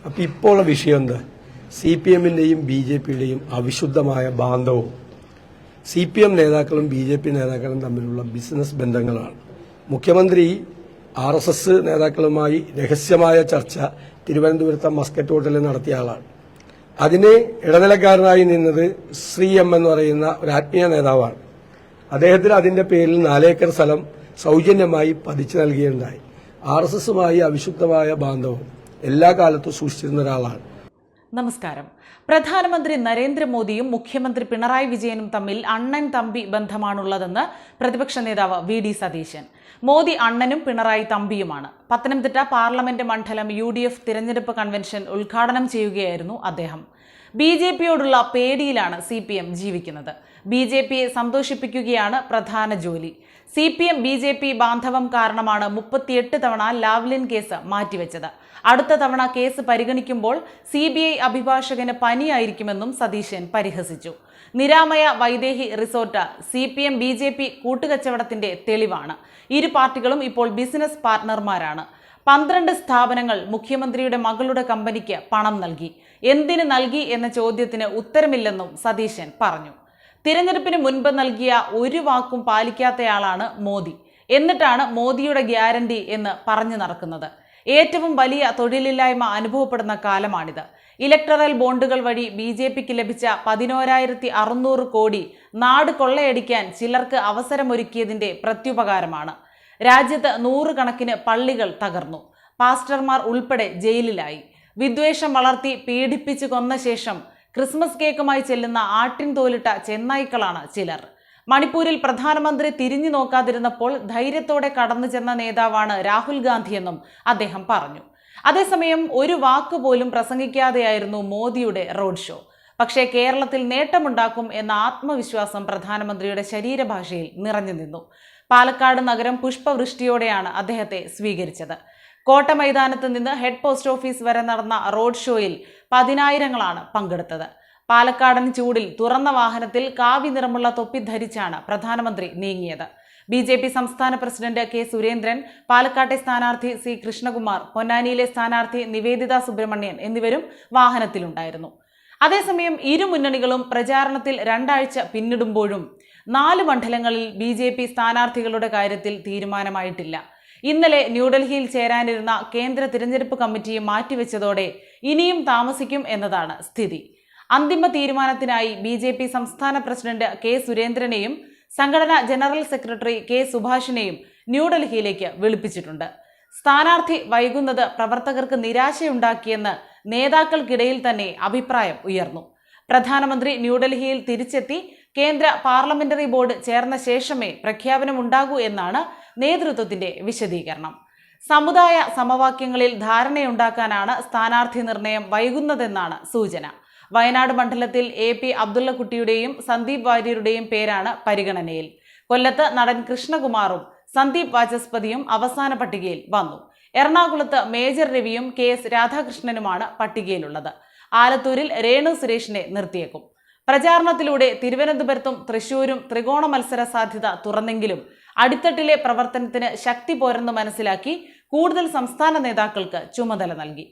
അപ്പം ഇപ്പോൾ വിഷയം എന്താ? CPM-ന്റെയും BJP-യുടെയും അവിശുദ്ധമായ ബാന്ധവും CPM നേതാക്കളും BJP നേതാക്കളും തമ്മിലുള്ള ബിസിനസ് ബന്ധങ്ങളാണ്. മുഖ്യമന്ത്രി RSS നേതാക്കളുമായി രഹസ്യമായ ചർച്ച തിരുവനന്തപുരത്തെ മസ്കറ്റ് ഹോട്ടലിൽ നടത്തിയ ആളാണ്. അതിന് ഇടനിലക്കാരനായി നിന്നത് ശ്രീ M എന്ന് പറയുന്ന ഒരു ആത്മീയ നേതാവാണ്. അദ്ദേഹത്തിന് അതിന്റെ പേരിൽ 4 ഏക്കർ സ്ഥലം സൗജന്യമായി പതിച്ചു നൽകിയുണ്ടായി. RSS-മായി അവിശുദ്ധമായ ബാന്ധവും എല്ലാ കാലത്തും സൂക്ഷിച്ചിരുന്ന ഒരാളാണ്. നമസ്കാരം. പ്രധാനമന്ത്രി നരേന്ദ്രമോദിയും മുഖ്യമന്ത്രി പിണറായി വിജയനും തമ്മിൽ അണ്ണൻ തമ്പി ബന്ധമാണുള്ളതെന്ന് പ്രതിപക്ഷ നേതാവ് VD സതീശൻ. മോദി അണ്ണനും പിണറായി തമ്പിയുമാണ്. പത്തനംതിട്ട പാർലമെന്റ് മണ്ഡലം UDF തിരഞ്ഞെടുപ്പ് കൺവെൻഷൻ ഉദ്ഘാടനം ചെയ്യുകയായിരുന്നു അദ്ദേഹം. BJP-യോടുള്ള പേടിയിലാണ് CPM ജീവിക്കുന്നത്. BJP-യെ സന്തോഷിപ്പിക്കുകയാണ് പ്രധാന ജോലി. CPM BJP ബാന്ധവം കാരണമാണ് 38 തവണ ലാവ്ലിൻ കേസ് മാറ്റിവെച്ചത്. അടുത്ത തവണ കേസ് പരിഗണിക്കുമ്പോൾ CBI അഭിഭാഷകന് പനിയായിരിക്കുമെന്നും സതീശൻ പരിഹസിച്ചു. Niramaya Vaidehi resort CPM BJP കൂട്ടുകച്ചവടത്തിന്റെ തെളിവാണ്. ഇരു പാർട്ടികളും ഇപ്പോൾ ബിസിനസ് പാർട്ട്ണർമാരാണ്. 12 സ്ഥാപനങ്ങൾ മുഖ്യമന്ത്രിയുടെ മകളുടെ കമ്പനിക്ക് പണം നൽകി. എന്തിന് നൽകി എന്ന ചോദ്യത്തിന് ഉത്തരമില്ലെന്നും സതീശൻ പറഞ്ഞു. തിരഞ്ഞെടുപ്പിന് മുൻപ് നൽകിയ ഒരു വാക്കും പാലിക്കാത്തയാളാണ് മോദി. എന്നിട്ടാണ് മോദിയുടെ ഗ്യാരണ്ടി എന്ന് പറഞ്ഞു നടക്കുന്നത്. ഏറ്റവും വലിയ തൊഴിലില്ലായ്മ അനുഭവപ്പെടുന്ന കാലമാണിത്. ഇലക്ടറൽ ബോണ്ടുകൾ വഴി BJP-ക്ക് ലഭിച്ച 11,600 കോടി നാട് കൊള്ളയടിക്കാൻ ചിലർക്ക് അവസരമൊരുക്കിയതിന്റെ പ്രത്യുപകാരമാണ്. രാജ്യത്ത് 100 കണക്കിന് പള്ളികൾ തകർന്നു. പാസ്റ്റർമാർ ഉൾപ്പെടെ ജയിലിലായി. വിദ്വേഷം വളർത്തി പീഡിപ്പിച്ചു കൊന്ന ശേഷം ക്രിസ്മസ് കേക്കുമായി ചെല്ലുന്ന ആട്ടിൻ തോലിട്ട ചെന്നായ്ക്കളാണ് ചിലർ. മണിപ്പൂരിൽ പ്രധാനമന്ത്രി തിരിഞ്ഞു നോക്കാതിരുന്നപ്പോൾ ധൈര്യത്തോടെ കടന്നു ചെന്ന നേതാവാണ് രാഹുൽ ഗാന്ധിയെന്നും അദ്ദേഹം പറഞ്ഞു. അതേസമയം ഒരു വാക്കുപോലും പ്രസംഗിക്കാതെയായിരുന്നു മോദിയുടെ റോഡ് ഷോ. പക്ഷേ കേരളത്തിൽ നേട്ടമുണ്ടാക്കും എന്ന ആത്മവിശ്വാസം പ്രധാനമന്ത്രിയുടെ ശരീരഭാഷയിൽ നിറഞ്ഞു നിന്നു. പാലക്കാട് നഗരം പുഷ്പവൃഷ്ടിയോടെയാണ് അദ്ദേഹത്തെ സ്വീകരിച്ചത്. കോട്ട മൈതാനത്ത് നിന്ന് ഹെഡ് പോസ്റ്റ് ഓഫീസ് വരെ നടന്ന റോഡ് ഷോയിൽ 10,000-ങ്ങളാണ് പങ്കെടുത്തത്. പാലക്കാടൻ ചൂടിൽ തുറന്ന വാഹനത്തിൽ കാവി നിറമുള്ള തൊപ്പി ധരിച്ചാണ് പ്രധാനമന്ത്രി നീങ്ങിയത്. BJP സംസ്ഥാന പ്രസിഡന്റ് K. സുരേന്ദ്രൻ, പാലക്കാട്ടെ സ്ഥാനാർത്ഥി C. കൃഷ്ണകുമാർ, പൊന്നാനിയിലെ സ്ഥാനാർത്ഥി നിവേദിത സുബ്രഹ്മണ്യൻ എന്നിവരും വാഹനത്തിലുണ്ടായിരുന്നു. അതേസമയം ഇരു മുന്നണികളും പ്രചാരണത്തിൽ 2 ആഴ്ച പിന്നിടുമ്പോഴും 4 മണ്ഡലങ്ങളിൽ BJP സ്ഥാനാർത്ഥികളുടെ കാര്യത്തിൽ തീരുമാനമായിട്ടില്ല. ഇന്നലെ ന്യൂഡൽഹിയിൽ ചേരാനിരുന്ന കേന്ദ്ര തിരഞ്ഞെടുപ്പ് കമ്മിറ്റി മാറ്റിവെച്ചതോടെ ഇനിയും താമസിക്കും എന്നതാണ് സ്ഥിതി. അന്തിമ തീരുമാനത്തിനായി BJP സംസ്ഥാന പ്രസിഡന്റ് K. സുരേന്ദ്രനെയും സംഘടനാ ജനറൽ സെക്രട്ടറി K. സുഭാഷിനെയും ന്യൂഡൽഹിയിലേക്ക് വിളിപ്പിച്ചിട്ടുണ്ട്. സ്ഥാനാർത്ഥി വൈകുന്നത് പ്രവർത്തകർക്ക് നിരാശയുണ്ടാക്കിയെന്ന് നേതാക്കൾക്കിടയിൽ തന്നെ അഭിപ്രായം ഉയർന്നു. പ്രധാനമന്ത്രി ന്യൂഡൽഹിയിൽ തിരിച്ചെത്തി കേന്ദ്ര പാർലമെന്ററി ബോർഡ് ചേർന്ന ശേഷമേ പ്രഖ്യാപനമുണ്ടാകൂ എന്നാണ് നേതൃത്വത്തിന്റെ വിശദീകരണം. സമുദായ സമവാക്യങ്ങളിൽ ധാരണയുണ്ടാക്കാനാണ് സ്ഥാനാർത്ഥി നിർണയം വൈകുന്നതെന്നാണ് സൂചന. വയനാട് മണ്ഡലത്തിൽ AP അബ്ദുള്ളക്കുട്ടിയുടെയും സന്ദീപ് വാര്യരുടെയും പേരാണ് പരിഗണനയിൽ. കൊല്ലത്ത് നടൻ കൃഷ്ണകുമാറും സന്ദീപ് വാചസ്പതിയും അവസാന പട്ടികയിൽ വന്നു. എറണാകുളത്ത് മേജർ രവിയും KS രാധാകൃഷ്ണനുമാണ് പട്ടികയിലുള്ളത്. ആലത്തൂരിൽ രേണു സുരേഷിനെ നിർത്തിയേക്കും. പ്രചാരണത്തിലൂടെ തിരുവനന്തപുരത്തും തൃശൂരും ത്രികോണ മത്സര സാധ്യത തുറന്നെങ്കിലും അടിത്തട്ടിലെ പ്രവർത്തനത്തിന് ശക്തി പോരെന്ന് മനസ്സിലാക്കി കൂടുതൽ സംസ്ഥാന നേതാക്കൾക്ക് ചുമതല നൽകി.